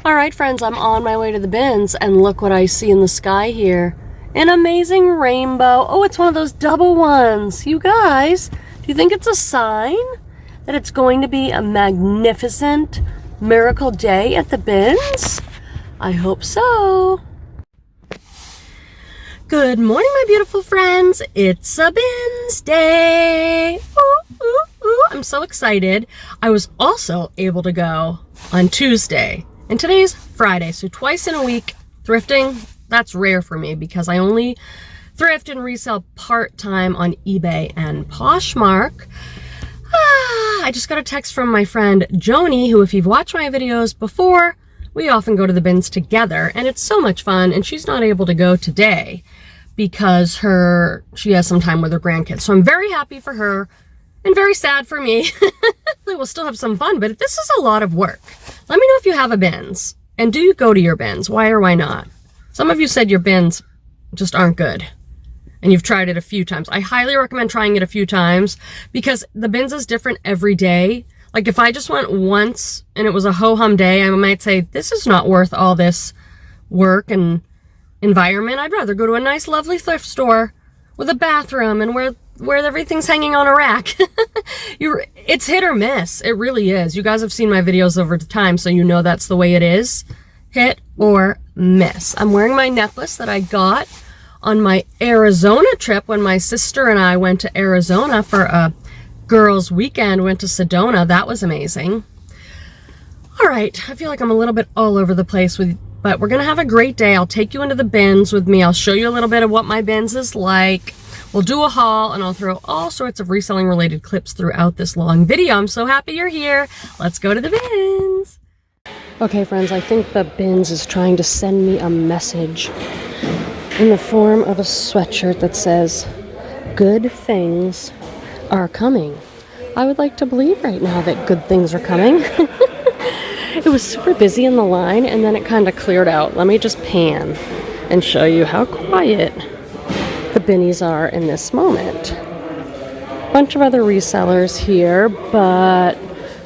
All right, friends, I'm on my way to the bins, and look what I see in the sky here. An amazing rainbow. Oh, it's one of those double ones. You guys, do you think it's a sign that it's going to be a magnificent miracle day at the bins? I hope so. Good morning, my beautiful friends. It's a bins day. Ooh, ooh, ooh. I'm so excited. I was also able to go on Tuesday. And today's Friday, so twice in a week thrifting. That's rare for me because I only thrift and resell part-time on eBay and Poshmark. I just got a text from my friend Joni, who, if you've watched my videos before, we often go to the bins together, and it's so much fun, and she's not able to go today because she has some time with her grandkids. So I'm very happy for her and very sad for me. We'll still have some fun, but this is a lot of work. Let me know if you have a bins, and do you go to your bins? Why or why not? Some of you said your bins just aren't good, and you've tried it a few times. I highly recommend trying it a few times because the bins is different every day. Like if I just went once and it was a ho-hum day, I might say, this is not worth all this work and environment. I'd rather go to a nice, lovely thrift store with a bathroom and where everything's hanging on a rack. It's hit or miss. It really is. You guys have seen my videos over the time, so you know that's the way it is. Hit or miss. I'm wearing my necklace that I got on my Arizona trip when my sister and I went to Arizona for a girls' weekend. Went to Sedona. That was amazing. All right. I feel like I'm a little bit all over the place but we're going to have a great day. I'll take you into the bins with me. I'll show you a little bit of what my bins is like. We'll do a haul, and I'll throw all sorts of reselling related clips throughout this long video. I'm so happy you're here. Let's go to the bins. Okay, friends, I think the bins is trying to send me a message in the form of a sweatshirt that says, good things are coming. I would like to believe right now that good things are coming. It was super busy in the line, and then it kind of cleared out. Let me just pan and show you how quiet the binnies are in this moment. Bunch of other resellers here, but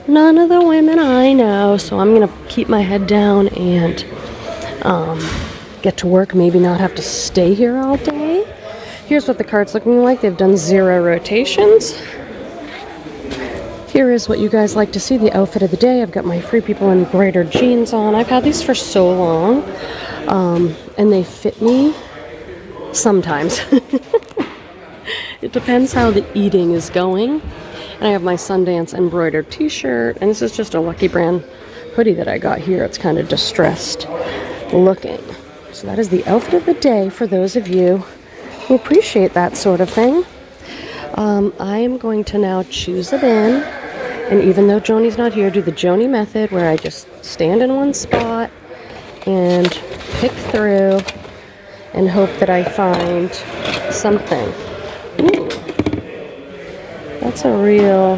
none of the women I know, so I'm gonna keep my head down and get to work, maybe not have to stay here all day. Here's what the cart's looking like. They've done 0 rotations. Here is what you guys like to see, the outfit of the day. I've got my Free People embroidered jeans on. I've had these for so long, and they fit me sometimes. It depends how the eating is going. And I have my Sundance embroidered t-shirt, and this is just a Lucky Brand hoodie that I got here. It's kind of distressed looking. So that is the outfit of the day for those of you who appreciate that sort of thing. I am going to now choose a bin, and even though Joni's not here, do the Joni method where I just stand in one spot and pick through and hope that I find something. Ooh, that's a real,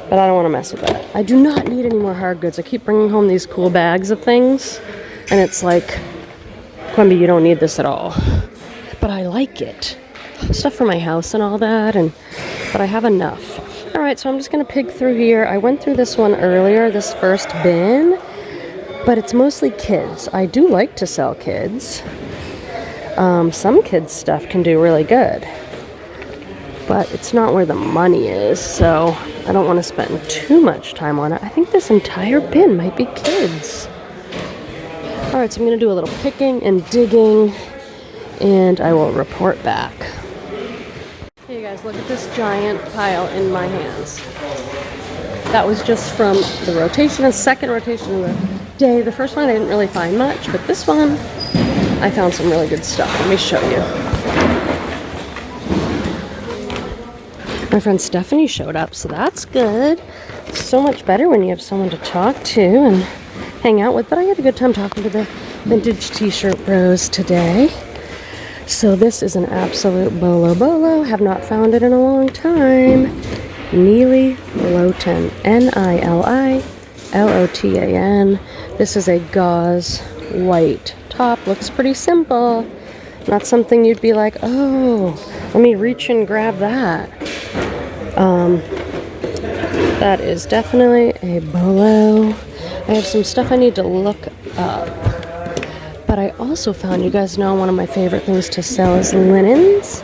but I don't want to mess with that. I do not need any more hard goods. I keep bringing home these cool bags of things, and it's like, Quenby, you don't need this at all. But I like it. Stuff for my house and all that, but I have enough. All right, so I'm just going to pick through here. I went through this one earlier, this first bin, but it's mostly kids. I do like to sell kids. Some kids' stuff can do really good, but it's not where the money is, so I don't want to spend too much time on it. I think this entire bin might be kids. All right, so I'm going to do a little picking and digging, and I will report back. Hey guys, look at this giant pile in my hands. That was just from the rotation, the second rotation of the day. The first one I didn't really find much, but this one I found some really good stuff. Let me show you. My friend Stephanie showed up, so that's good. It's so much better when you have someone to talk to and hang out with. But I had a good time talking to the vintage t-shirt bros today. So this is an absolute bolo. Have not found it in a long time. Nili Lotan. Nililotan. This is a gauze white top. Looks pretty simple. Not something you'd be like, oh, let me reach and grab that. That is definitely a bolo. I have some stuff I need to look up. But I also found, you guys know one of my favorite things to sell is linens.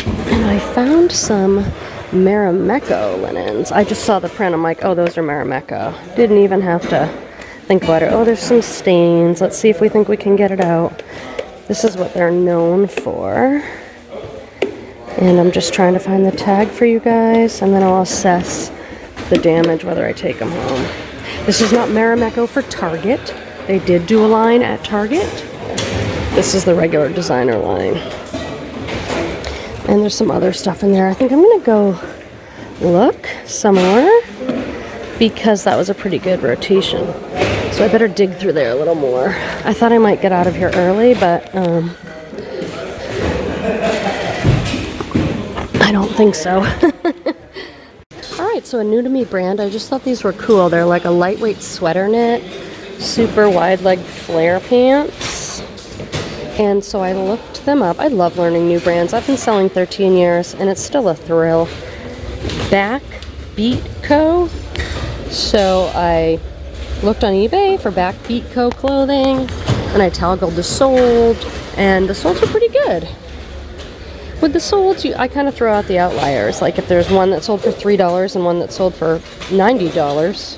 And I found some Marimekko linens. I just saw the print. I'm like, oh, those are Marimekko. Didn't even have to think about it. Oh, there's some stains. Let's see if we think we can get it out. This is what they're known for. And I'm just trying to find the tag for you guys, and then I'll assess the damage whether I take them home. This is not Marimekko for Target. They did do a line at Target. This is the regular designer line. And there's some other stuff in there. I think I'm gonna go look somewhere because that was a pretty good rotation. So I better dig through there a little more. I thought I might get out of here early, but I don't think so. Alright, so a new to me brand. I just thought these were cool. They're like a lightweight sweater knit, super wide leg flare pants. And so I looked them up. I love learning new brands. I've been selling 13 years and it's still a thrill. Backbeat Co. So I looked on eBay for Backbeat Co clothing and I toggled the sold, and the solds are pretty good. With the solds, I kind of throw out the outliers. Like if there's one that sold for $3 and one that sold for $90,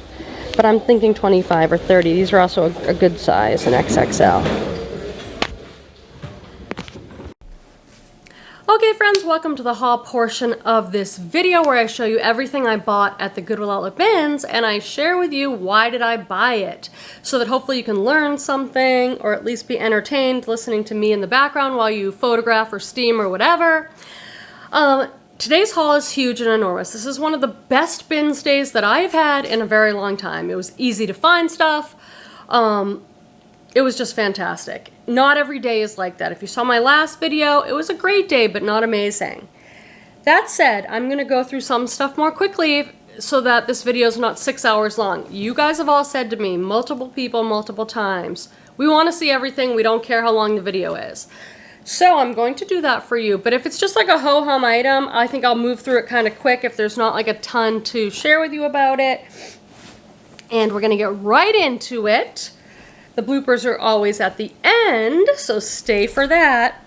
but I'm thinking 25 or 30. These are also a good size, an XXL. Okay friends, welcome to the haul portion of this video where I show you everything I bought at the Goodwill Outlet Bins, and I share with you why did I buy it, so that hopefully you can learn something or at least be entertained listening to me in the background while you photograph or steam or whatever. Today's haul is huge and enormous. This is one of the best bins days that I've had in a very long time. It was easy to find stuff. It was just fantastic. Not every day is like that. If you saw my last video, it was a great day, but not amazing. That said, I'm gonna go through some stuff more quickly so that this video is not 6 hours long. You guys have all said to me, multiple people, multiple times, we wanna see everything, we don't care how long the video is. So I'm going to do that for you, but if it's just like a ho-hum item, I think I'll move through it kind of quick if there's not like a ton to share with you about it. And we're gonna get right into it. The bloopers are always at the end, so stay for that.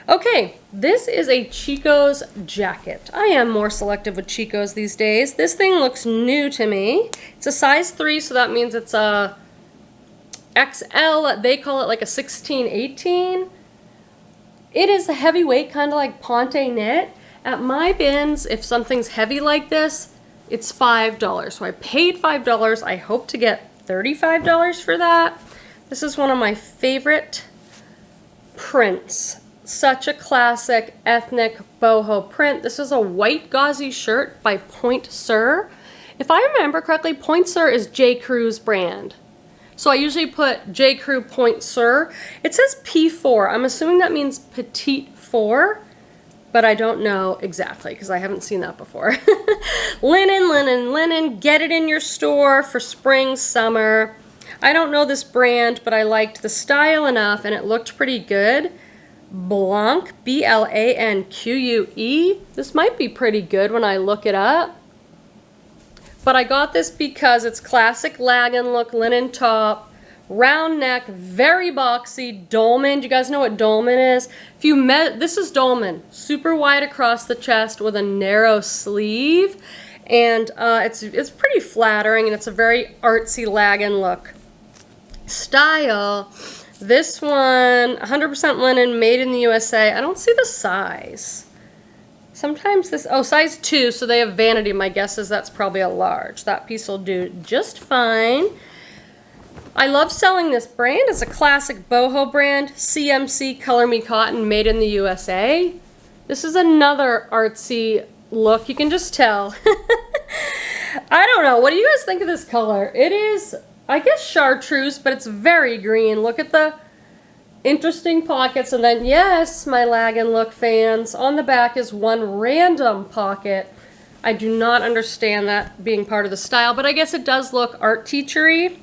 Okay, this is a Chico's jacket. I am more selective with Chico's these days. This thing looks new to me. It's a size 3, so that means it's a XL. They call it like a 16-18. It is a heavyweight, kind of like Ponte knit. At my bins, if something's heavy like this, it's $5. So I paid $5. I hope to get $35 for that. This is one of my favorite prints. Such a classic ethnic boho print. This is a white gauzy shirt by Point Sur. If I remember correctly, Point Sur is J. Crew's brand. So I usually put J. Crew Point Sur. It says P4. I'm assuming that means petite 4, but I don't know exactly because I haven't seen that before. Linen, linen, linen. Get it in your store for spring, summer. I don't know this brand, but I liked the style enough and it looked pretty good. Blanque, B-L-A-N-Q-U-E. This might be pretty good when I look it up. But I got this because it's classic lagan look, linen top, round neck, very boxy, dolman. Do you guys know what dolman is? If you this is dolman, super wide across the chest with a narrow sleeve. And it's pretty flattering and it's a very artsy lagan look. Style, this one 100% linen, made in the USA. I don't see the size. Sometimes this, oh, size 2, so they have vanity. My guess is that's probably a large. That piece will do just fine. I love selling this brand. It's a classic boho brand, CMC Color Me Cotton, made in the USA. This is another artsy look. You can just tell. I don't know. What do you guys think of this color? It is, I guess, chartreuse, but it's very green. Look at the interesting pockets. And then, yes, my lagan look fans, on the back is one random pocket. I do not understand that being part of the style, but I guess it does look art teachery.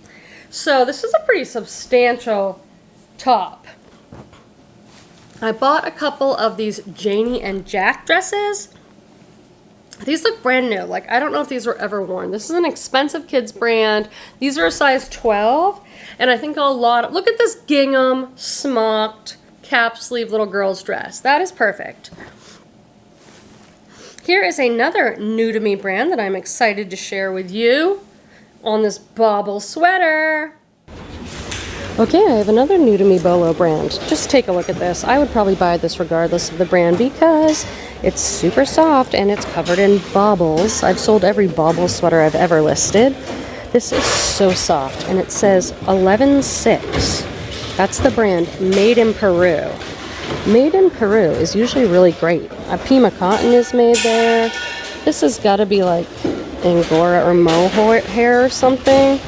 So this is a pretty substantial top. I bought a couple of these Janie and Jack dresses. These look brand new. Like, I don't know if these were ever worn. This is an expensive kids brand. These are a size 12. And I think look at this gingham, smocked, cap sleeve little girl's dress. That is perfect. Here is another new to me brand that I'm excited to share with you on this bobble sweater. Okay, I have another new to me Bolo brand. Just take a look at this. I would probably buy this regardless of the brand because it's super soft and it's covered in baubles. I've sold every bauble sweater I've ever listed. This is so soft, and it says 11.6. That's the brand, made in Peru. Made in Peru is usually really great. A Pima cotton is made there. This has got to be like Angora or mohair or something.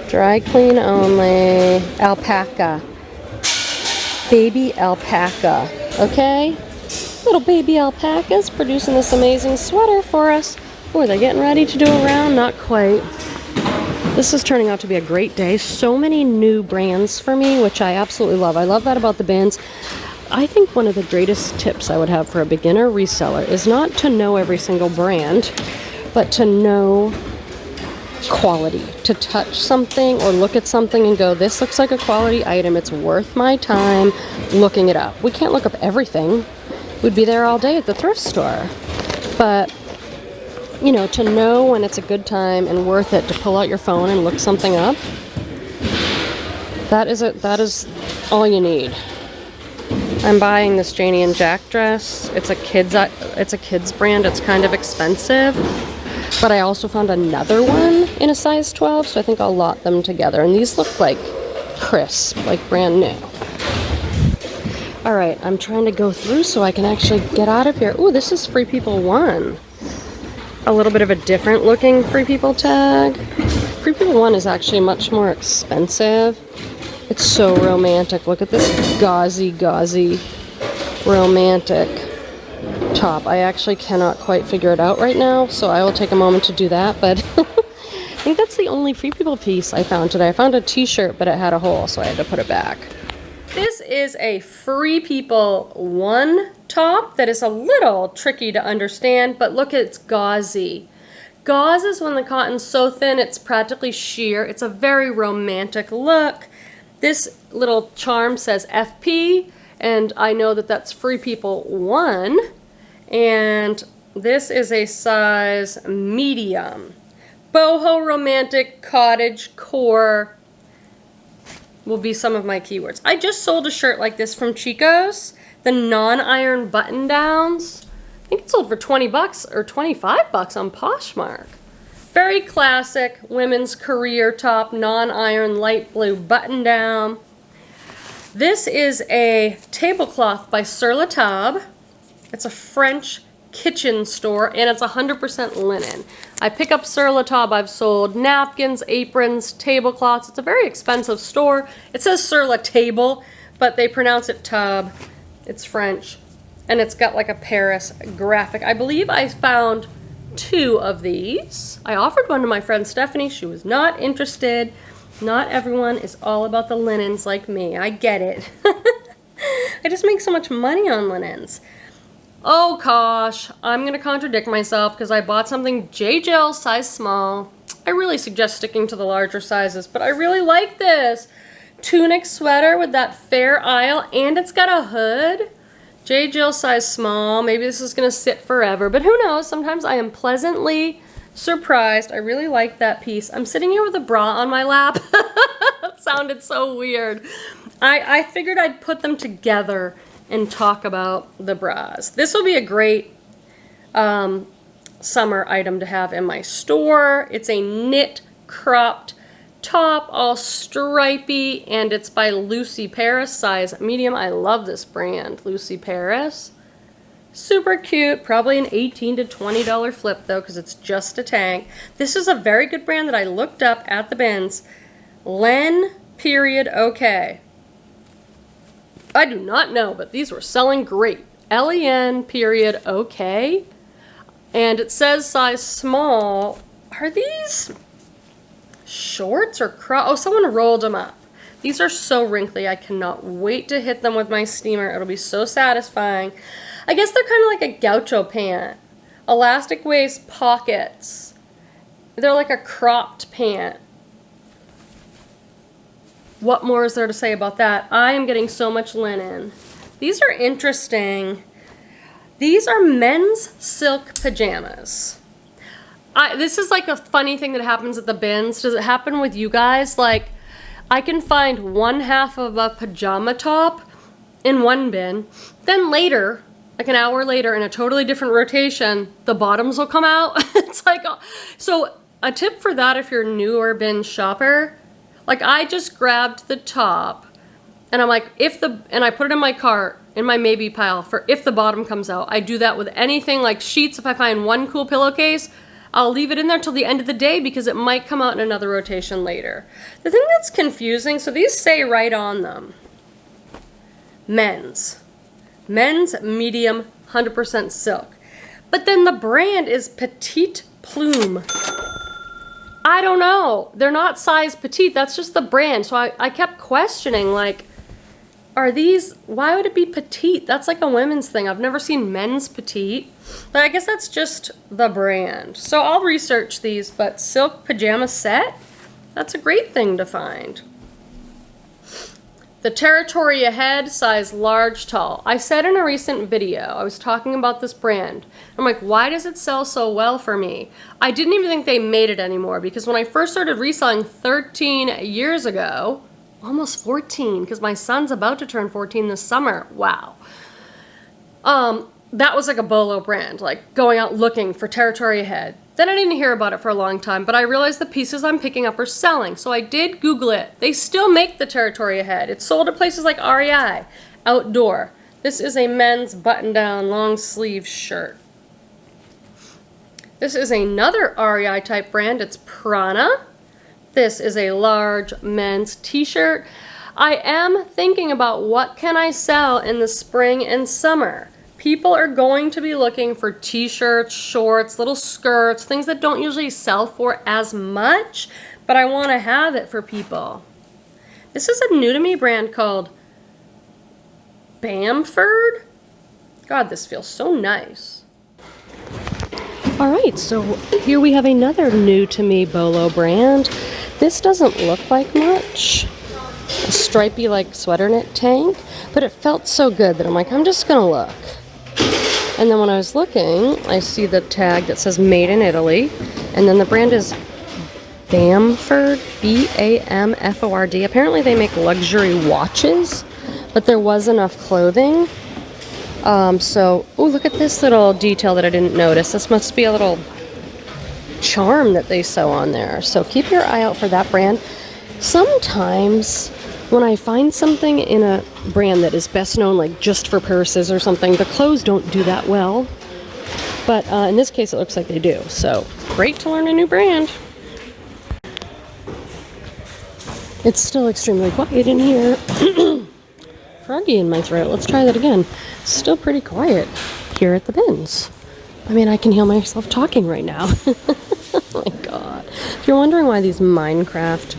Dry clean only. Alpaca. Baby alpaca. Okay? Little baby alpacas producing this amazing sweater for us. Oh, are they getting ready to do a round? Not quite. This is turning out to be a great day. So many new brands for me, which I absolutely love. I love that about the bins. I think one of the greatest tips I would have for a beginner reseller is not to know every single brand, but to know quality. To touch something or look at something and go, this looks like a quality item. It's worth my time looking it up. We can't look up everything. We'd be there all day at the thrift store. But, you know, to know when it's a good time and worth it to pull out your phone and look something up, that is all you need. I'm buying this Janie and Jack dress. It's a kids brand. It's kind of expensive. But I also found another one in a size 12, so I think I'll lot them together. And these look like crisp, like brand new. All right, I'm trying to go through so I can actually get out of here. Ooh, this is Free People 1. A little bit of a different looking Free People tag. Free People 1 is actually much more expensive. It's so romantic. Look at this gauzy romantic top. I actually cannot quite figure it out right now, so I will take a moment to do that, but I think that's the only Free People piece I found today. I found a t-shirt, but it had a hole, so I had to put it back. This is a Free People 1 top that is a little tricky to understand, but look, it's gauzy. Gauze is when the cotton's so thin it's practically sheer. It's a very romantic look. This little charm says FP, and I know that that's Free People 1. And this is a size medium. Boho romantic cottage core will be some of my keywords. I just sold a shirt like this from Chico's, the non-iron button downs. I think it sold for 20 bucks or 25 bucks on Poshmark. Very classic women's career top, non-iron light blue button down. This is a tablecloth by Sur La Table. It's a French kitchen store, and it's 100% linen. I pick up Sur La Table. I've sold napkins, aprons, tablecloths. It's a very expensive store. It says Sur La Table, but they pronounce it tub. It's French, and it's got like a Paris graphic. I believe I found 2 of these. I offered one to my friend Stephanie. She was not interested. Not everyone is all about the linens like me. I get it. I just make so much money on linens. Oh gosh, I'm gonna contradict myself because I bought something Jill size small. I really suggest sticking to the larger sizes, but I really like this tunic sweater with that fair aisle, and it's got a hood. Jill size small. Maybe this is gonna sit forever, but who knows? Sometimes I am pleasantly surprised. I really like that piece. I'm sitting here with a bra on my lap. That sounded so weird. I figured I'd put them together and talk about the bras. This will be a great summer item to have in my store. It's a knit cropped top, all stripy, and it's by Lucy Paris, size medium. I love this brand, Lucy Paris. Super cute, probably an $18 to $20 flip though, because it's just a tank. This is a very good brand that I looked up at the bins. Len period okay. I do not know, but these were selling great. Len period okay. And it says size small. Are these shorts or oh, someone rolled them up. These are so wrinkly. I cannot wait to hit them with my steamer. It'll be so satisfying. I guess they're kind of like a gaucho pant, Elastic waist pockets. They're like a cropped pant. What more is there to say about that? I am getting so much linen. These are interesting. These are men's silk pajamas. This is like a funny thing that happens at the bins. Does it happen with you guys? Like, I can find one half of a pajama top in one bin. Then later, like an hour later in a totally different rotation, the bottoms will come out. It's like, so a tip for that if you're a newer bin shopper, like I just grabbed the top and I'm like, and I put it in my cart, in my maybe pile for if the bottom comes out. I do that with anything like sheets. If I find one cool pillowcase, I'll leave it in there till the end of the day because it might come out in another rotation later. The thing that's confusing, so these say right on them, men's medium 100% silk. But then the brand is Petite Plume. I don't know. They're not size petite. That's just the brand. So I kept questioning, like, are these, why would it be petite? That's like a women's thing. I've never seen men's petite. But I guess that's just the brand. So I'll research these, but silk pajama set? That's a great thing to find. The Territory Ahead, size large, tall. I said in a recent video, I was talking about this brand. I'm like, why does it sell so well for me? I didn't even think they made it anymore because when I first started reselling 13 years ago, almost 14, because my son's about to turn 14 this summer. Wow. That was like a Bolo brand, like going out looking for Territory Ahead. Then I didn't hear about it for a long time, but I realized the pieces I'm picking up are selling. So I did Google it. They still make the Territory Ahead. It's sold at places like REI, outdoor. This is a men's button-down long sleeve shirt. This is another REI type brand. It's Prana. This is a large men's t-shirt. I am thinking about what can I sell in the spring and summer. People are going to be looking for t-shirts, shorts, little skirts, things that don't usually sell for as much, but I want to have it for people. This is a new to me brand called Bamford. God, this feels so nice. All right, so here we have another new to me Bolo brand. This doesn't look like much. A stripy like sweater knit tank, but it felt so good that I'm like, I'm just gonna look. And then when I was looking, I see the tag that says Made in Italy, and then the brand is Bamford, B-A-M-F-O-R-D. Apparently they make luxury watches, but there was enough clothing. Oh, look at this little detail that I didn't notice. This must be a little charm that they sew on there. So keep your eye out for that brand. Sometimes when I find something in a brand that is best known like just for purses or something, the clothes don't do that well. But in this case, it looks like they do. So great to learn a new brand. It's still extremely quiet in here. Froggy in my throat. Let's try that again. Still pretty quiet here at the bins. I mean, I can hear myself talking right now. Oh my god. If you're wondering why these Minecraft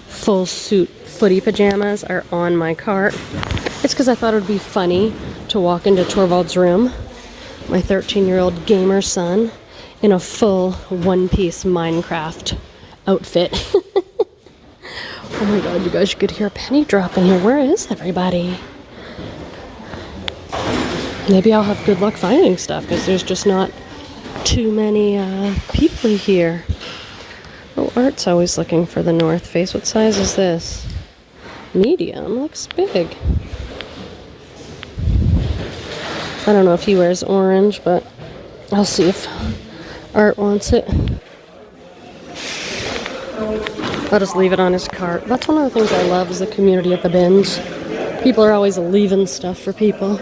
full suit footy pajamas are on my cart, it's because I thought it would be funny to walk into Torvald's room, my 13-year-old gamer son, in a full one-piece Minecraft outfit. Oh my god, you guys, you could hear a penny drop in here. Where is everybody? Maybe I'll have good luck finding stuff because there's just not too many people here. Oh, Art's always looking for the North Face. What size is this? Medium. Looks big. I don't know if he wears orange, but I'll see if Art wants it. I'll just leave it on his cart. That's one of the things I love is the community at the bins. People are always leaving stuff for people.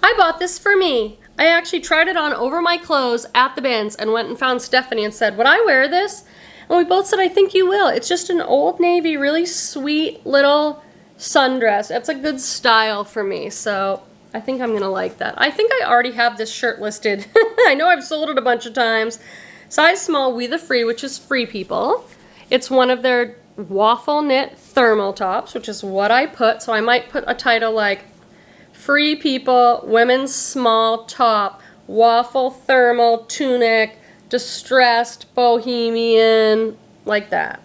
I bought this for me. I actually tried it on over my clothes at the bins and went and found Stephanie and said, would I wear this? And we both said, I think you will. It's just an Old Navy, really sweet little sundress. It's a good style for me, so I think I'm gonna like that. I think I already have this shirt listed. I know I've sold it a bunch of times, Size small, We the Free, which is Free People. It's one of their waffle knit thermal tops, which is what I put. So I might put a title like Free People, Women's Small Top, Waffle Thermal Tunic, Distressed Bohemian, like that.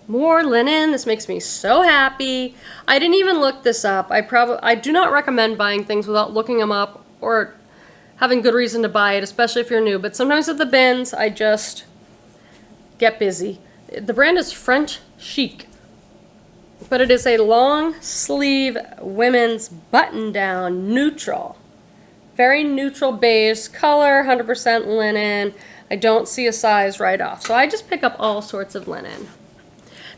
More linen. This makes me so happy. I didn't even look this up. I do not recommend buying things without looking them up or having good reason to buy it, especially if you're new. But sometimes at the bins, I just get busy. The brand is French Chic, but it is a long sleeve women's button down neutral. Very neutral beige color, 100% linen. I don't see a size right off, so I just pick up all sorts of linen.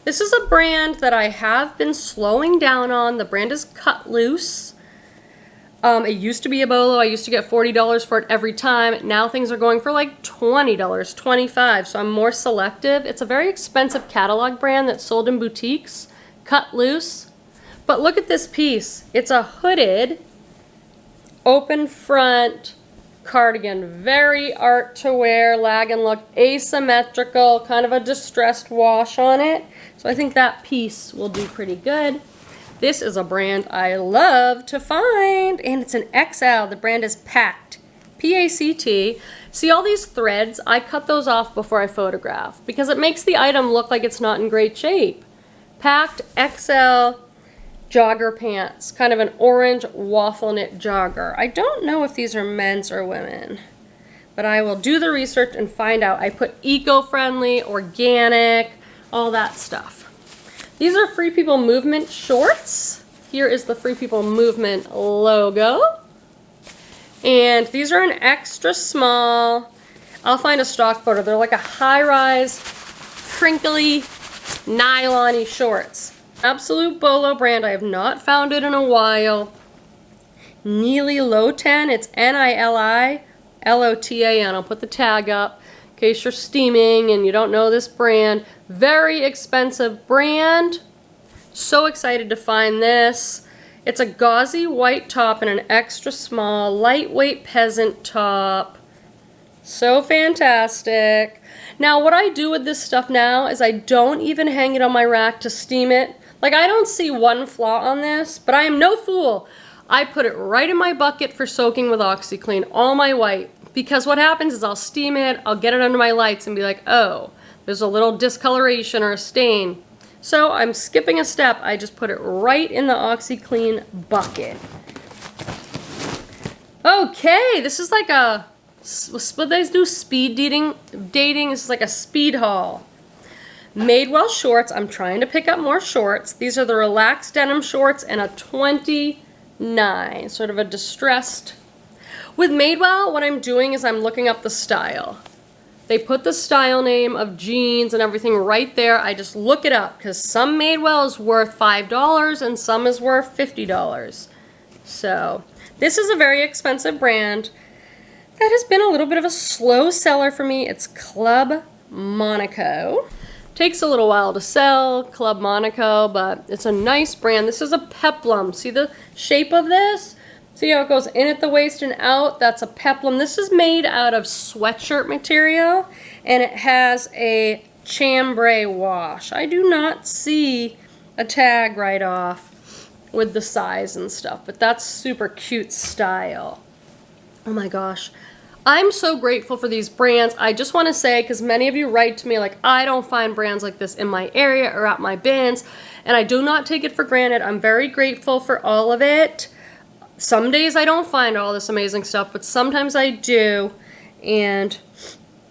This is a brand that I have been slowing down on. The brand is Cut Loose. It used to be a Bolo. I used to get $40 for it every time. Now things are going for like $20, $25, so I'm more selective. It's a very expensive catalog brand that's sold in boutiques, Cut Loose. But look at this piece. It's a hooded, open front cardigan. Very art to wear, lag and look, asymmetrical, kind of a distressed wash on it. So I think that piece will do pretty good. This is a brand I love to find, and it's an XL. The brand is Pact, P-A-C-T. See all these threads? I cut those off before I photograph because it makes the item look like it's not in great shape. Pact XL jogger pants, kind of an orange waffle knit jogger. I don't know if these are men's or women, but I will do the research and find out. I put eco-friendly, organic, all that stuff. These are Free People Movement shorts. Here is the Free People Movement logo. And these are an extra small. I'll find a stock photo. They're like a high-rise, crinkly, nylon-y shorts. Absolute Bolo brand. I have not found it in a while. Nili Lotan. It's N-I-L-I-L-O-T-A-N. I'll put the tag up in case you're steaming and you don't know this brand. Very expensive brand. So excited to find this. It's a gauzy white top and an extra small, lightweight peasant top. So fantastic. Now what I do with this stuff now is I don't even hang it on my rack to steam it. Like, I don't see one flaw on this, but I am no fool. I put it right in my bucket for soaking with OxiClean, all my white. Because what happens is I'll steam it, I'll get it under my lights and be like, oh, there's a little discoloration or a stain. So I'm skipping a step. I just put it right in the OxiClean bucket. Okay, this is like a, what they do, speed dating. This is like a speed haul. Madewell shorts. I'm trying to pick up more shorts. These are the relaxed denim shorts and a 29, sort of a distressed. With Madewell, what I'm doing is I'm looking up the style. They put the style name of jeans and everything right there. I just look it up because some Madewell is worth $5 and some is worth $50. So this is a very expensive brand that has been a little bit of a slow seller for me. It's Club Monaco. Takes a little while to sell, Club Monaco, but it's a nice brand. This is a peplum. See the shape of this? See how it goes in at the waist and out? That's a peplum. This is made out of sweatshirt material, and it has a chambray wash. I do not see a tag right off with the size and stuff, but that's super cute style. Oh my gosh. I'm so grateful for these brands. I just want to say, because many of you write to me like, I don't find brands like this in my area or at my bins, and I do not take it for granted. I'm very grateful for all of it. Some days I don't find all this amazing stuff, but sometimes I do, and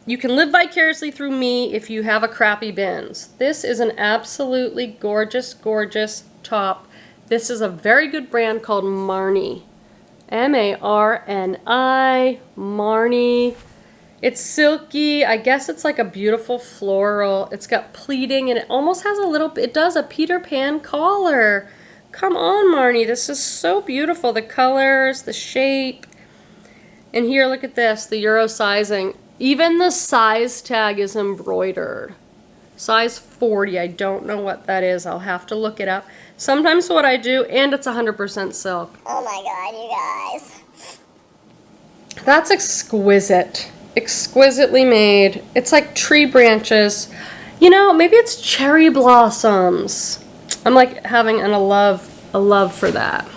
you can live vicariously through me if you have a crappy bins. This is an absolutely gorgeous, gorgeous top. This is a very good brand called Marni. M-A-R-N-I, Marni. It's silky. I guess it's like a beautiful floral. It's got pleating and it almost has a little, it does a Peter Pan collar. Come on, Marni. This is so beautiful. The colors, the shape. And here, look at this, the Euro sizing. Even the size tag is embroidered. Size 40. I don't know what that is. I'll have to look it up. Sometimes what I do, and it's 100% silk. Oh my god, you guys. That's exquisite. exquisitely made. It's like tree branches. You know, maybe it's cherry blossoms. I'm like having a love for that.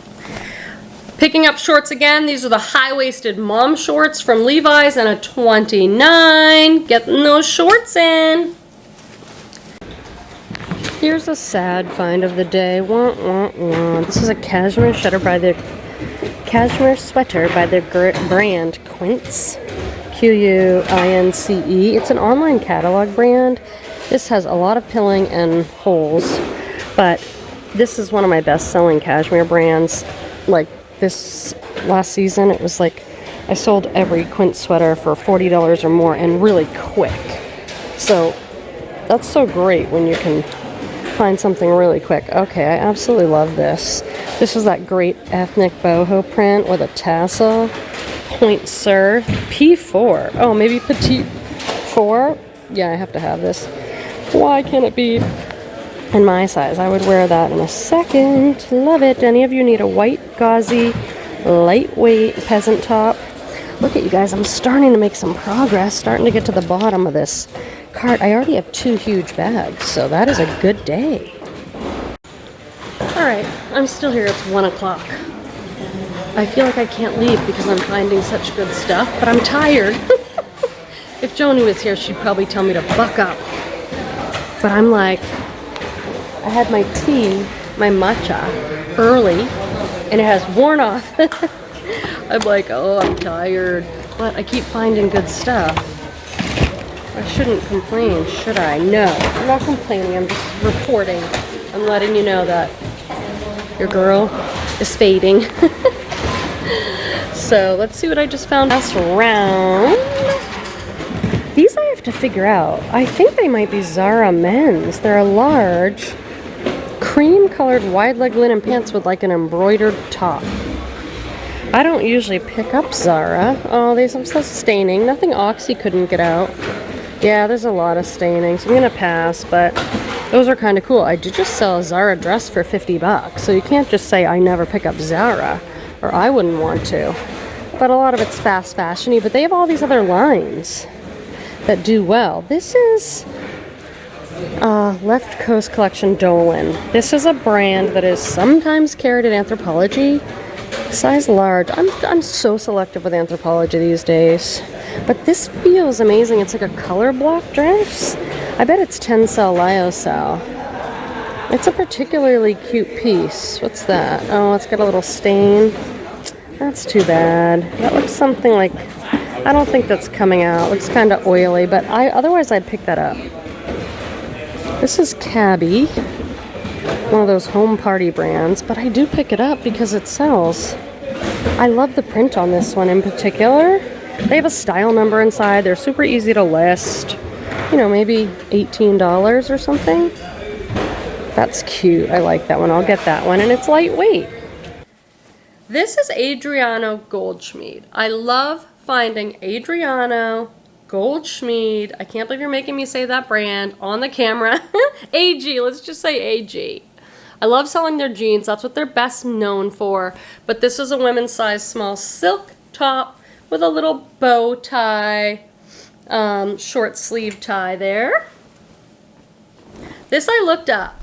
Picking up shorts again. These are the high-waisted mom shorts from Levi's and a 29. Getting those shorts in. Here's a sad find of the day. Wah, wah, wah. This is a cashmere sweater by the brand Quince. Quince. It's an online catalog brand. This has a lot of pilling and holes, but this is one of my best-selling cashmere brands. Like this last season, it was like I sold every Quince sweater for $40 or more and really quick. So that's so great when you can find something really quick. Okay, I absolutely love this. This is that great ethnic boho print with a tassel. Point Sur P4. Oh, maybe Petite 4? Yeah, I have to have this. Why can't it be in my size? I would wear that in a second. Love it. Any of you need a white, gauzy, lightweight peasant top? Look at you guys. I'm starting to make some progress. Starting to get to the bottom of this cart. I already have 2 huge bags, so that is a good day. Alright, I'm still here. It's 1 o'clock. I feel like I can't leave because I'm finding such good stuff, but I'm tired. If Joni was here, she'd probably tell me to buck up. But I'm like, I had my tea, my matcha, early, and it has worn off. I'm like, oh, I'm tired. But I keep finding good stuff. I shouldn't complain, should I? No, I'm not complaining. I'm just reporting. I'm letting you know that your girl is fading. So let's see what I just found. Last round. These I have to figure out. I think they might be Zara men's. They're a large, cream-colored wide-leg linen pants with like an embroidered top. I don't usually pick up Zara. Oh, there's some staining. Nothing Oxy couldn't get out. Yeah, there's a lot of staining, so I'm gonna pass, but those are kind of cool. I did just sell a Zara dress for $50, so you can't just say I never pick up Zara, or I wouldn't want to. But a lot of it's fast fashion-y, but they have all these other lines that do well. This is Left Coast Collection Dolan. This is a brand that is sometimes carried at Anthropologie. Size large. I'm so selective with Anthropologie these days. But this feels amazing. It's like a color block dress. I bet it's Tencel Lyocell. It's a particularly cute piece. What's that? Oh, it's got a little stain. That's too bad. That looks something like, I don't think that's coming out. It looks kind of oily, but otherwise I'd pick that up. This is Cabby, one of those home party brands, but I do pick it up because it sells. I love the print on this one in particular. They have a style number inside. They're super easy to list. You know, maybe $18 or something. That's cute. I like that one. I'll get that one. And it's lightweight. This is Adriano Goldschmied. I love finding Adriano Goldschmied. I can't believe you're making me say that brand on the camera. AG. Let's just say AG. I love selling their jeans. That's what they're best known for. But this is a women's size small silk top with a little bow tie, short sleeve tie there. This I looked up.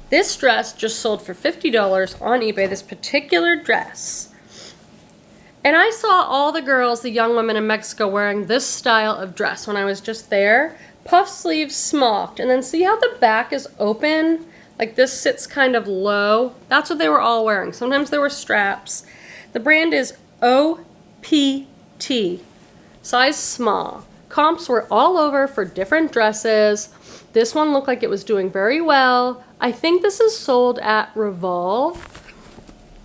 This dress just sold for $50 on eBay, this particular dress. And I saw all the girls, the young women in Mexico, wearing this style of dress when I was just there. Puff sleeves smocked. And then see how the back is open? Like this sits kind of low. That's what they were all wearing. Sometimes there were straps. The brand is OPT, size small. Comps were all over for different dresses. This one looked like it was doing very well. I think this is sold at Revolve.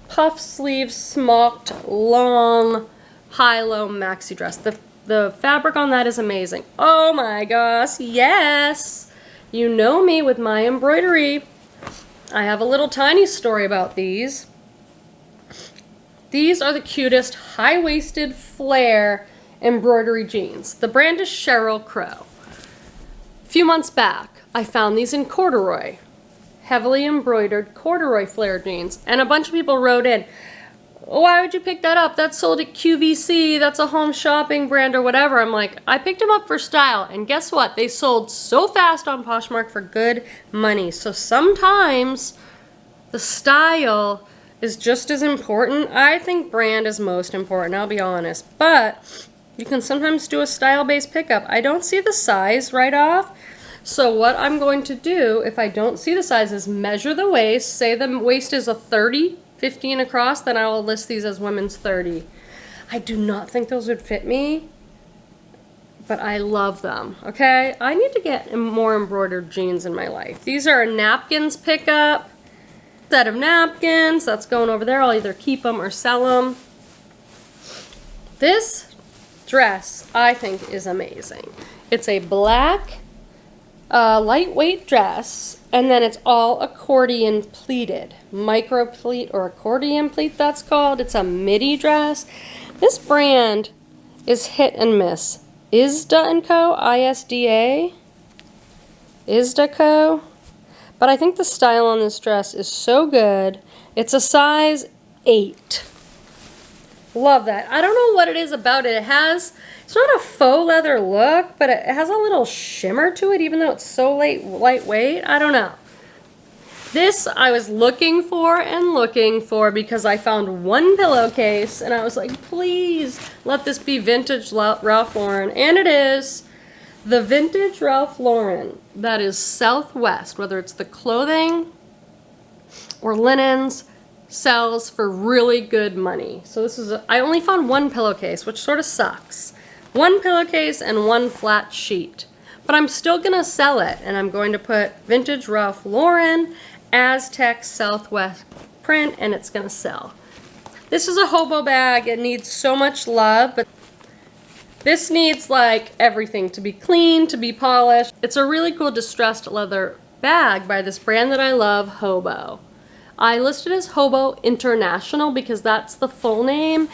Puff sleeves, smocked, long, high-low maxi dress. The fabric on that is amazing. Oh my gosh, yes! You know me with my embroidery. I have a little tiny story about these. These are the cutest high-waisted flare embroidery jeans. The brand is Sheryl Crow. A few months back, I found these in corduroy. Heavily embroidered corduroy flare jeans. And a bunch of people wrote in, why would you pick that up? That's sold at QVC. That's a home shopping brand or whatever. I'm like, I picked them up for style. And guess what? They sold so fast on Poshmark for good money. So sometimes the style is just as important. I think brand is most important, I'll be honest. But you can sometimes do a style-based pickup. I don't see the size right off. So what I'm going to do, if I don't see the size, is measure the waist. Say the waist is a 30, 15 across, then I will list these as women's 30. I do not think those would fit me, but I love them, okay? I need to get more embroidered jeans in my life. These are a napkins pickup. Set of napkins, that's going over there. I'll either keep them or sell them. This dress, I think, is amazing. It's a black, lightweight dress, and then it's all accordion pleated. Micro pleat or accordion pleat, that's called. It's a midi dress. This brand is hit and miss. Isda & Co., I-S-D-A, Isda Co. But I think the style on this dress is so good. It's a size 8. Love that. I don't know what it is about it. It's not a faux leather look, but it has a little shimmer to it, even though it's so lightweight. I don't know. This I was looking for and looking for because I found one pillowcase and I was like, please let this be vintage Ralph Lauren. And it is. The vintage Ralph Lauren that is Southwest, whether it's the clothing or linens, sells for really good money. So this is, I only found one pillowcase, which sort of sucks. One pillowcase and one flat sheet. But I'm still gonna sell it, and I'm going to put vintage Ralph Lauren, Aztec Southwest print, and it's gonna sell. This is a hobo bag. It needs so much love, but this needs like everything to be clean, to be polished. It's a really cool distressed leather bag by this brand that I love, Hobo. I listed as Hobo International because that's the full name.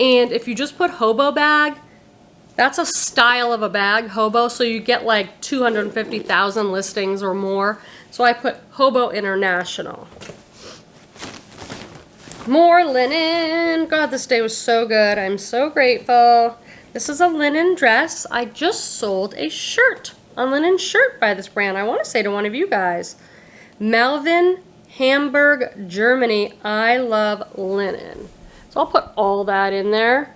And if you just put Hobo bag, that's a style of a bag, Hobo, so you get like 250,000 listings or more. So I put Hobo International. More linen. God, this day was so good. I'm so grateful. This is a linen dress. I just sold a shirt, a linen shirt by this brand. I want to say to one of you guys, Melvin, Hamburg, Germany. I love linen. So I'll put all that in there.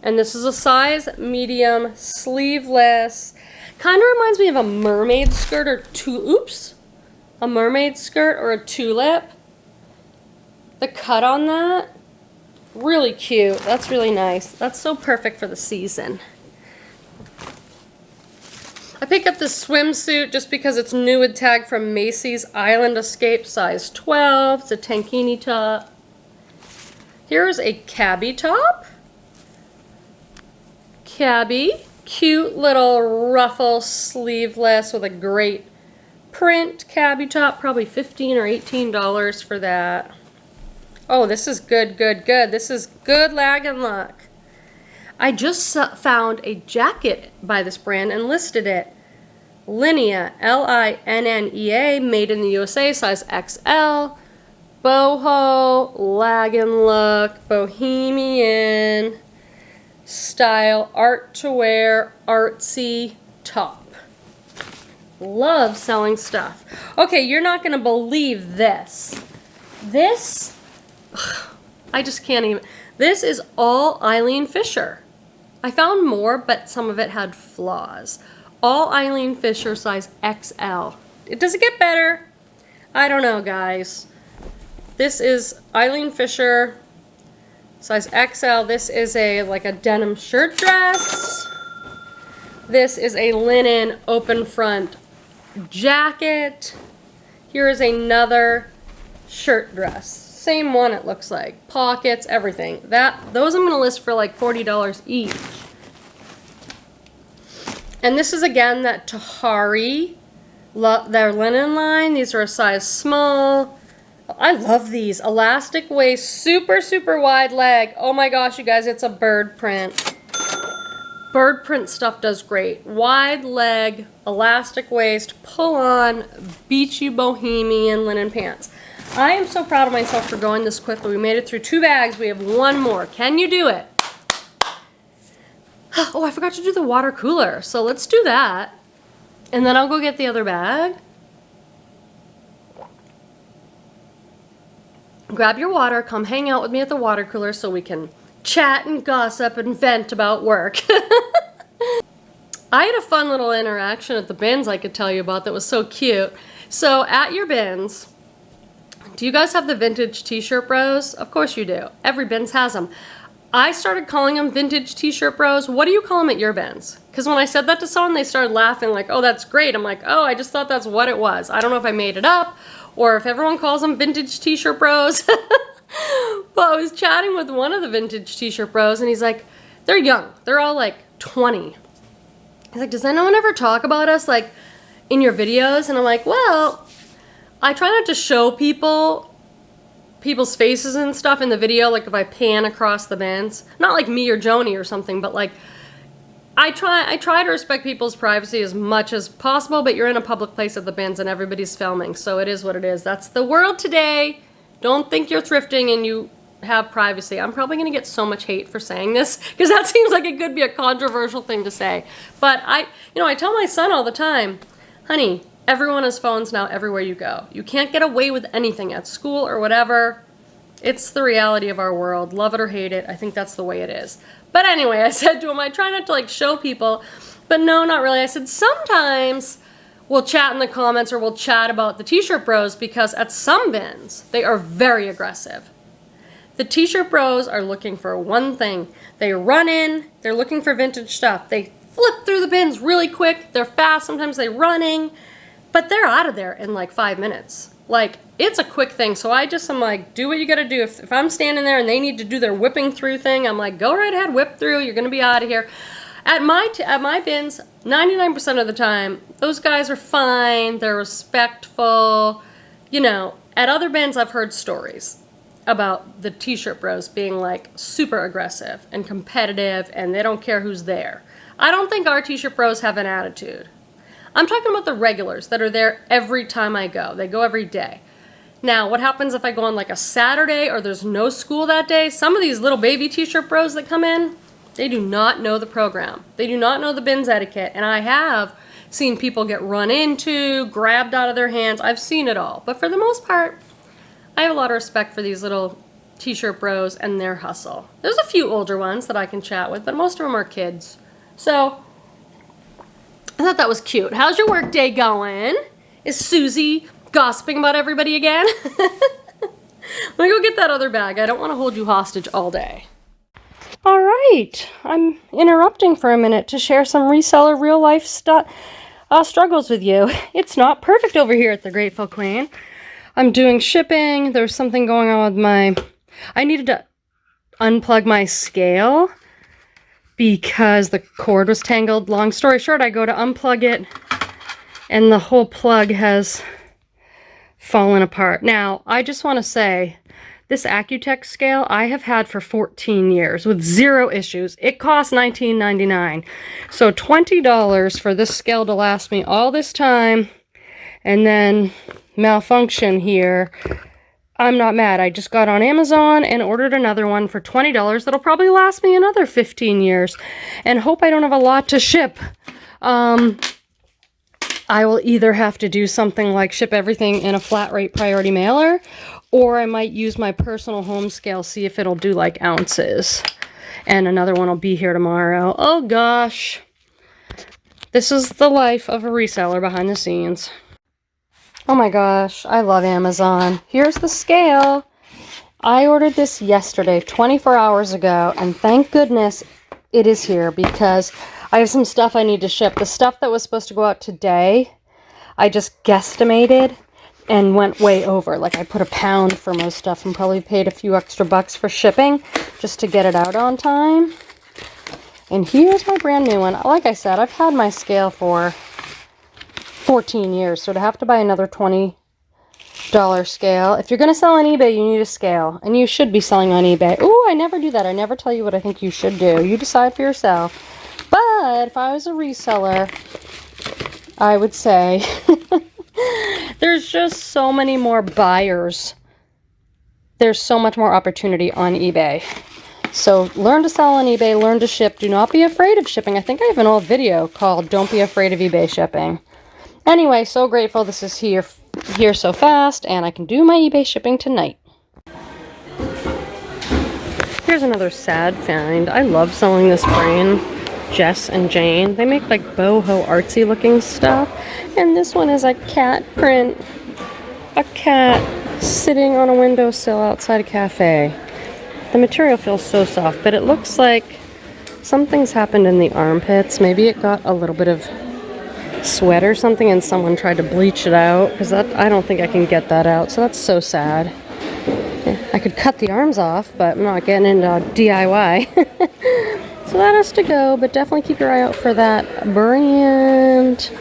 And this is a size medium, sleeveless. Kind of reminds me of a mermaid skirt or a mermaid skirt or a tulip. The cut on that, really cute. That's really nice. That's so perfect for the season. I picked up this swimsuit just because it's new with tag from Macy's Island Escape, size 12. It's a tankini top. Here's a cabbie top. Cabbie, cute little ruffle sleeveless with a great print cabbie top, probably $15 or $18 for that. Oh, this is good, good, good. This is good lag and luck. I just found a jacket by this brand and listed it. Linea, L-I-N-N-E-A, made in the USA, size XL. Boho, lag and look, bohemian style, art to wear, artsy top. Love selling stuff. Okay, you're not gonna believe this. This, I just can't even. This is all Eileen Fisher. I found more, but some of it had flaws. All Eileen Fisher, size XL. Does it get better? I don't know, guys. This is Eileen Fisher, size XL. This is like a denim shirt dress. This is a linen open front jacket. Here is another shirt dress. Same one, it looks like. Pockets, everything. Those I'm gonna list for like $40 each. And this is again that Tahari, their linen line. These are a size small. I love these. Elastic waist, super, super wide leg. Oh my gosh, you guys, it's a bird print. Bird print stuff does great. Wide leg, elastic waist, pull on, beachy bohemian linen pants. I am so proud of myself for going this quickly. We made it through 2 bags. We have 1 more. Can you do it? Oh, I forgot to do the water cooler. So let's do that. And then I'll go get the other bag. Grab your water, come hang out with me at the water cooler so we can chat and gossip and vent about work. I had a fun little interaction at the bins I could tell you about that was so cute. So at your bins, do you guys have the vintage t-shirt bros? Of course you do. Every bins has them. I started calling them vintage t-shirt bros. What do you call them at your bins? Because when I said that to someone, they started laughing like, oh, that's great. I'm like, oh, I just thought that's what it was. I don't know if I made it up or if everyone calls them vintage t-shirt bros. But I was chatting with one of the vintage t-shirt bros and he's like, they're young. They're all like 20. He's like, does anyone ever talk about us like in your videos? And I'm like, well, I try not to show people's faces and stuff in the video, like if I pan across the bins. Not like me or Joni or something, but like I try to respect people's privacy as much as possible, but you're in a public place at the bins and everybody's filming, so it is what it is. That's the world today. Don't think you're thrifting and you have privacy. I'm probably gonna get so much hate for saying this because that seems like it could be a controversial thing to say. But I tell my son all the time, honey, everyone has phones now everywhere you go. You can't get away with anything at school or whatever. It's the reality of our world. Love it or hate it. I think that's the way it is. But anyway, I said to him, I try not to like show people, but no, not really. I said, sometimes we'll chat in the comments or we'll chat about the t-shirt bros because at some bins, they are very aggressive. The t-shirt bros are looking for one thing. They run in, they're looking for vintage stuff. They flip through the bins really quick. They're fast. Sometimes they're running, but they're out of there in like 5 minutes. Like, it's a quick thing. So I'm like, do what you gotta do. If I'm standing there and they need to do their whipping through thing, I'm like, go right ahead, whip through. You're gonna be out of here. At my bins, 99% of the time, those guys are fine. They're respectful. You know, at other bins, I've heard stories about the t-shirt bros being like super aggressive and competitive and they don't care who's there. I don't think our t-shirt bros have an attitude. I'm talking about the regulars that are there every time I go. They go every day. Now, what happens if I go on like a Saturday or there's no school that day? Some of these little baby t-shirt bros that come in, they do not know the program. They do not know the bins etiquette. And I have seen people get run into, grabbed out of their hands. I've seen it all. But for the most part, I have a lot of respect for these little t-shirt bros and their hustle. There's a few older ones that I can chat with, but most of them are kids. So I thought that was cute. How's your work day going? Is Susie gossiping about everybody again? Let me go get that other bag. I don't want to hold you hostage all day. All right, I'm interrupting for a minute to share some reseller real life struggles with you. It's not perfect over here at the Grateful Queen. I'm doing shipping. There's something going on with I needed to unplug my scale because the cord was tangled. Long story short, I go to unplug it and the whole plug has fallen apart. Now, I just want to say, this Accutech scale I have had for 14 years with 0 issues. It costs $19.99. So $20 for this scale to last me all this time and then malfunction here. I'm not mad. I just got on Amazon and ordered another one for $20 that'll probably last me another 15 years and hope I don't have a lot to ship. I will either have to do something like ship everything in a flat rate priority mailer, or I might use my personal home scale, see if it'll do like ounces. And another one will be here tomorrow. Oh gosh. This is the life of a reseller behind the scenes. Oh my gosh, I love Amazon. Here's the scale. I ordered this yesterday, 24 hours ago, and thank goodness it is here because I have some stuff I need to ship. The stuff that was supposed to go out today, I just guesstimated and went way over. Like I put £1 for most stuff and probably paid a few extra bucks for shipping just to get it out on time. And here's my brand new one. Like I said, I've had my scale for 14 years, so to have to buy another $20 scale. If you're going to sell on eBay, you need a scale, and you should be selling on eBay. Ooh, I never do that. I never tell you what I think you should do. You decide for yourself. But if I was a reseller, I would say there's just so many more buyers there's so much more opportunity on eBay. So learn to sell on eBay, learn to ship. Do not be afraid of shipping. I think I have an old video called Don't Be Afraid of eBay Shipping. Anyway, so grateful this is here so fast, and I can do my eBay shipping tonight. Here's another sad find. I love selling this brand, Jess and Jane. They make like boho artsy looking stuff. And this one is a cat print. A cat sitting on a windowsill outside a cafe. The material feels so soft, but it looks like something's happened in the armpits. Maybe it got a little bit of sweat or something and someone tried to bleach it out, because I don't think I can get that out. So that's so sad. I could cut the arms off, but I'm not getting into DIY. So that has to go, but definitely keep your eye out for that brand.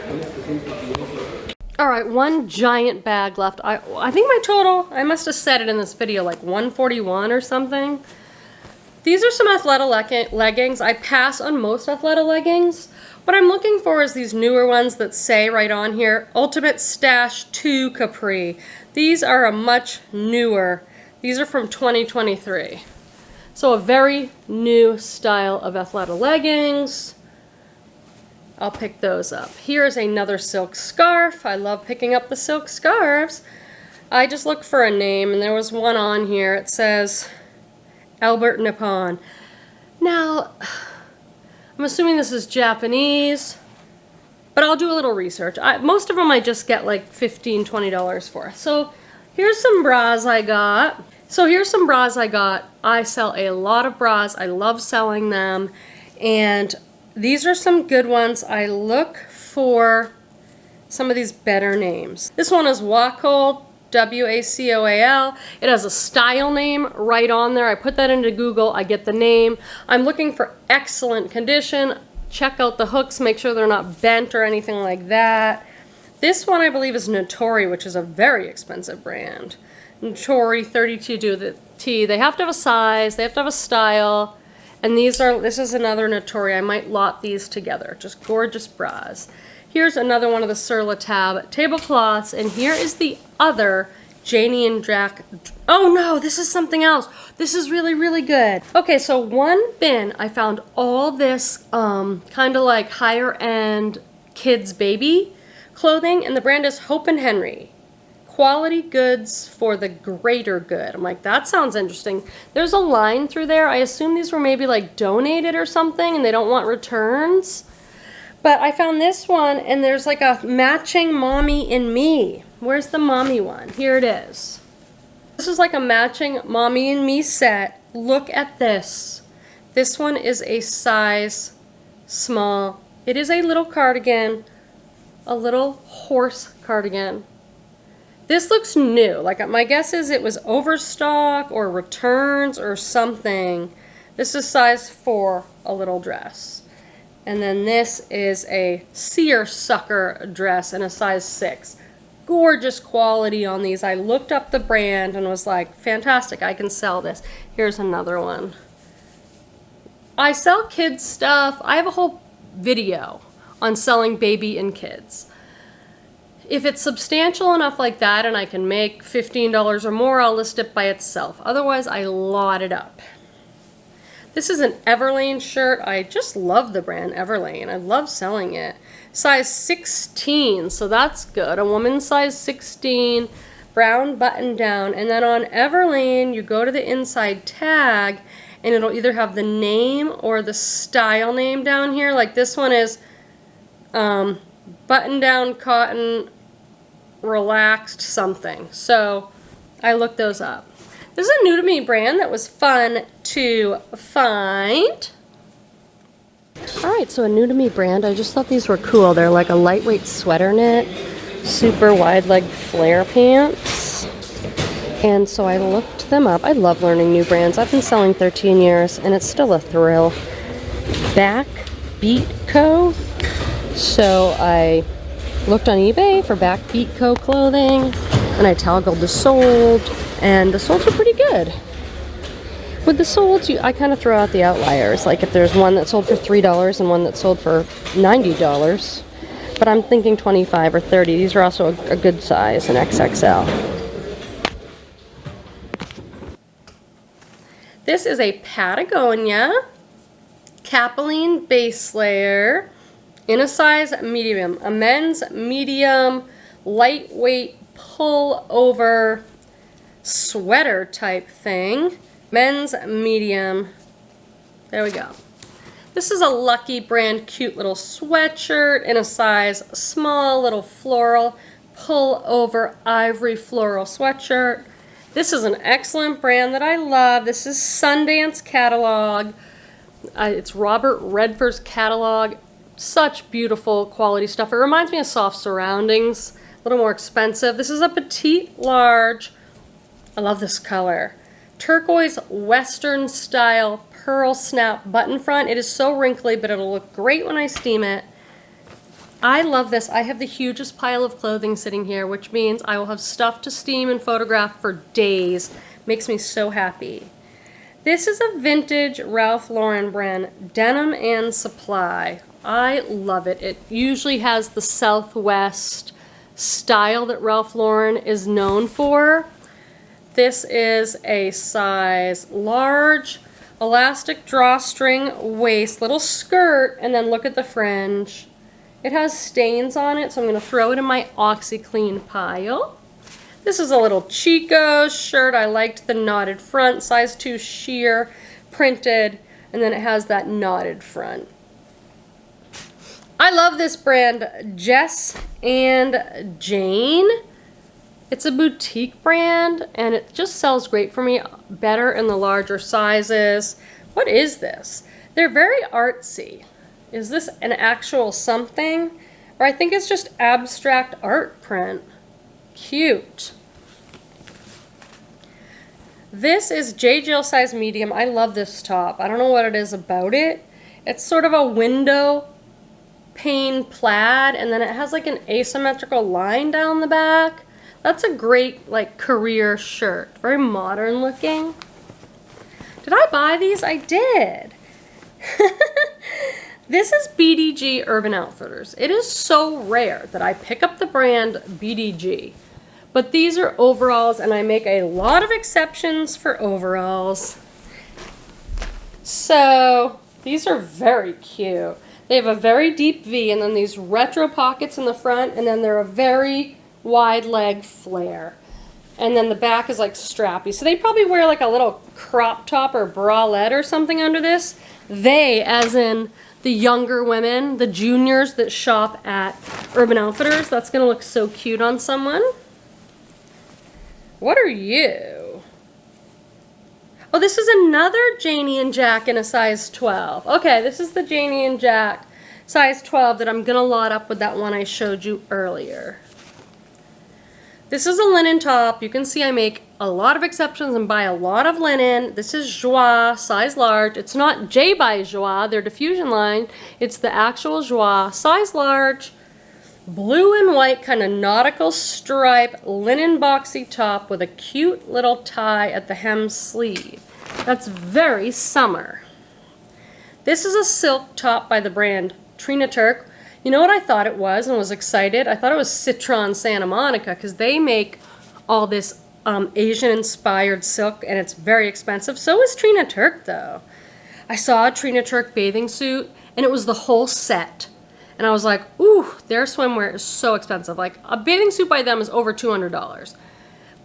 All right, one giant bag left. I think my total, I must have said it in this video, like 141 or something. These are some Athleta leggings. I pass on most Athleta leggings. What I'm looking for is these newer ones that say right on here, Ultimate Stash 2 Capri. These are a much newer. These are from 2023. So a very new style of Athleta leggings. I'll pick those up. Here's another silk scarf. I love picking up the silk scarves. I just looked for a name and there was one on here. It says Albert Nippon. Now, I'm assuming this is Japanese, but I'll do a little research. Most of them I just get like $15, $20 for. So here's some bras I got. I sell a lot of bras. I love selling them. And these are some good ones. I look for some of these better names. This one is Wacoal, W-A-C-O-A-L. It has a style name right on there. I put that into Google. I get the name. I'm looking for excellent condition. Check out the hooks. Make sure they're not bent or anything like that. This one I believe is Notori, which is a very expensive brand. Notori 32T. They have to have a size. They have to have a style. And this is another Notori. I might lot these together. Just gorgeous bras. Here's another one of the Sur La Table tablecloths. And here is the other Janie and Jack. Oh no, this is something else. This is really, really good. Okay, so one bin, I found all this kind of like higher end kids baby clothing. And the brand is Hope and Henry. Quality goods for the greater good. I'm like, that sounds interesting. There's a line through there. I assume these were maybe like donated or something and they don't want returns. But I found this one and there's like a matching Mommy and Me. Where's the mommy one? Here it is. This is like a matching Mommy and Me set. Look at this. This one is a size small. It is a little cardigan, a little horse cardigan. This looks new. Like my guess is it was overstock or returns or something. This is size 4, a little dress. And then this is a seersucker dress in a size 6. Gorgeous quality on these. I looked up the brand and was like, fantastic, I can sell this. Here's another one. I sell kids stuff. I have a whole video on selling baby and kids. If it's substantial enough like that and I can make $15 or more, I'll list it by itself. Otherwise, I lot it up. This is an Everlane shirt. I just love the brand Everlane. I love selling it. Size 16, so that's good. A woman's size 16, brown button down. And then on Everlane, you go to the inside tag and it'll either have the name or the style name down here. Like this one is button down cotton relaxed something. So I looked those up. This is a new to me brand that was fun to find. Alright, so a new to me brand. I just thought these were cool. They're like a lightweight sweater knit, super wide leg flare pants. And so I looked them up. I love learning new brands. I've been selling 13 years and it's still a thrill. Backbeat Co. So I looked on eBay for Backbeat Co clothing and I toggled the sold, and the solds are pretty good. With the solds, I kind of throw out the outliers. Like if there's one that sold for $3 and one that sold for $90, but I'm thinking 25 or 30. These are also a good size, an XXL. This is a Patagonia Capilene base layer in a size medium, a men's medium, lightweight pull over sweater type thing. Men's medium. There we go. This is a Lucky brand cute little sweatshirt in a size small, little floral pull over ivory floral sweatshirt. This is an excellent brand that I love. This is Sundance catalog. It's Robert Redford's catalog. Such beautiful quality stuff. It reminds me of Soft Surroundings, a little more expensive. This is a petite large. I love this color. Turquoise Western style pearl snap button front. It is so wrinkly, but it'll look great when I steam it. I love this. I have the hugest pile of clothing sitting here, which means I will have stuff to steam and photograph for days. Makes me so happy. This is a vintage Ralph Lauren brand, Denim and Supply. I love it. It usually has the Southwest style that Ralph Lauren is known for. This is a size large, elastic drawstring waist, little skirt, and then look at the fringe. It has stains on it, so I'm going to throw it in my OxyClean pile. This is a little Chico shirt. I liked the knotted front, size 2 sheer, printed, and then it has that knotted front. I love this brand, Jess and Jane. It's a boutique brand, and it just sells great for me, better in the larger sizes. What is this? They're very artsy. Is this an actual something? Or I think it's just abstract art print. Cute. This is J. Jill size medium. I love this top. I don't know what it is about it. It's sort of a window pane plaid, and then it has like an asymmetrical line down the back. That's a great like career shirt. Very modern looking. Did I buy these? I did. This is BDG Urban Outfitters. It is so rare that I pick up the brand BDG. But these are overalls, and I make a lot of exceptions for overalls. So these are very cute. They have a very deep V, and then these retro pockets in the front, and then they're a very wide leg flare. And then the back is like strappy. So they probably wear like a little crop top or bralette or something under this. They, as in the younger women, the juniors that shop at Urban Outfitters, that's gonna look so cute on someone. What are you? Oh, this is another Janie and Jack in a size 12. Okay, this is the Janie and Jack size 12 that I'm gonna lot up with that one I showed you earlier. This is a linen top. You can see I make a lot of exceptions and buy a lot of linen. This is Joie, size large. It's not J by Joie, their diffusion line. It's the actual Joie, size large, blue and white kind of nautical stripe linen boxy top with a cute little tie at the hem sleeve. That's very summer. This is a silk top by the brand Trina Turk. You know what I thought it was and was excited? I thought it was Citron Santa Monica, because they make all this Asian-inspired silk, and it's very expensive. So is Trina Turk, though. I saw a Trina Turk bathing suit, and it was the whole set. And I was like, ooh, their swimwear is so expensive. Like, a bathing suit by them is over $200.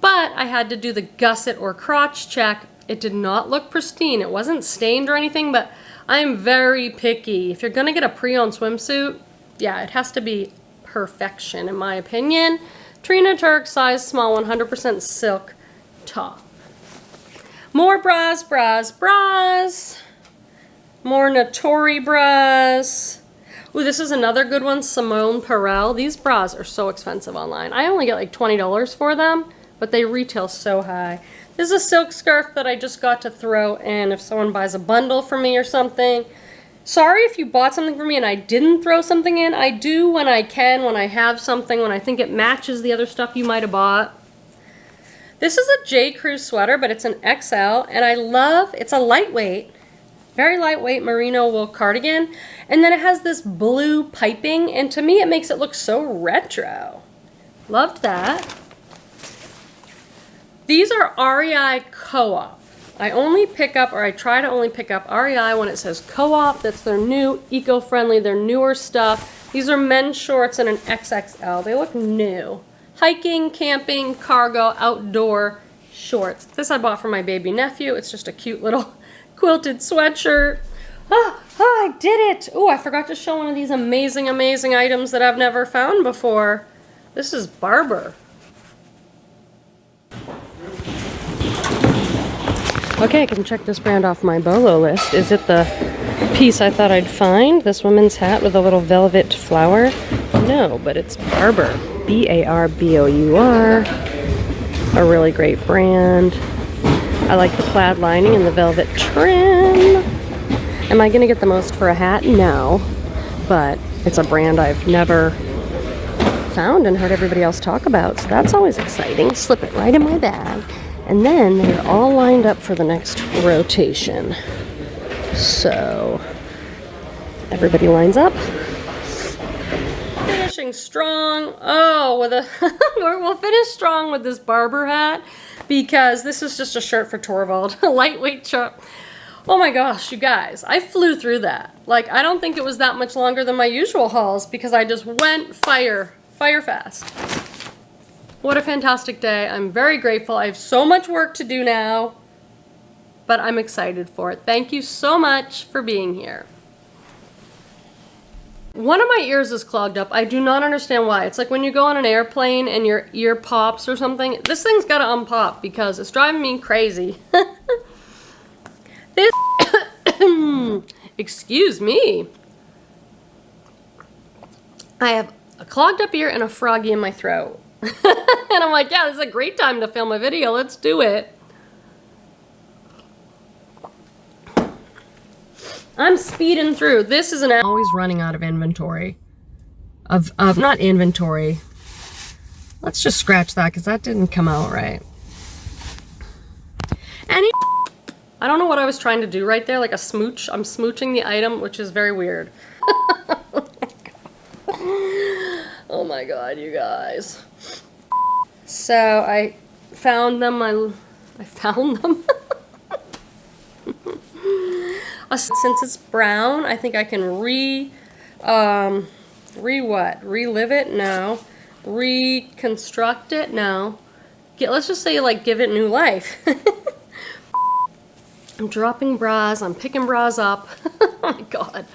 But I had to do the gusset or crotch check. It did not look pristine. It wasn't stained or anything, but I'm very picky. If you're gonna get a pre-owned swimsuit, yeah, it has to be perfection, in my opinion. Trina Turk, size small, 100% silk top. More bras, bras, bras. More Natori bras. Ooh, this is another good one, Simone Perel. These bras are so expensive online. I only get like $20 for them, but they retail so high. This is a silk scarf that I just got to throw in if someone buys a bundle for me or something. Sorry if you bought something for me and I didn't throw something in. I do when I can, when I have something, when I think it matches the other stuff you might have bought. This is a J. Crew sweater, but it's an XL, and I love, it's a lightweight, very lightweight merino wool cardigan, and then it has this blue piping, and to me it makes it look so retro. Loved that. These are REI Co-op. I only pick up, or I try to only pick up REI when it says co-op. That's their new, eco-friendly, their newer stuff. These are men's shorts in an XXL. They look new. Hiking, camping, cargo, outdoor shorts. This I bought for my baby nephew. It's just a cute little quilted sweatshirt. Oh, I did it! Oh, I forgot to show one of these amazing, amazing items that I've never found before. This is Barber. Okay, I can check this brand off my Bolo list. Is it the piece I thought I'd find? This woman's hat with a little velvet flower? No, but it's Barber. B-A-R-B-O-U-R. A really great brand. I like the plaid lining and the velvet trim. Am I going to get the most for a hat? No. But it's a brand I've never found and heard everybody else talk about. So that's always exciting. Slip it right in my bag. And then they're all lined up for the next rotation. So everybody lines up. Finishing strong. Oh, with a we'll finish strong with this Barber hat because this is just a shirt for Torvald, a lightweight shirt. Oh my gosh, you guys, I flew through that. Like, I don't think it was that much longer than my usual hauls because I just went fire fast. What a fantastic day. I'm very grateful. I have so much work to do now, but I'm excited for it. Thank you so much for being here. One of my ears is clogged up. I do not understand why. It's like when you go on an airplane and your ear pops or something. This thing's got to unpop because it's driving me crazy. This, excuse me. I have a clogged up ear and a froggy in my throat. And I'm like, yeah, this is a great time to film a video. Let's do it. I'm speeding through. This is always running out of inventory. Not inventory. Let's just scratch that because that didn't come out right. I don't know what I was trying to do right there, like a smooch. I'm smooching the item, which is very weird. Oh my god, you guys. So I found them. I found them. Since it's brown, I think I can relive it? No. Reconstruct it? No. Let's just say, like, give it new life. I'm dropping bras. I'm picking bras up. Oh my god.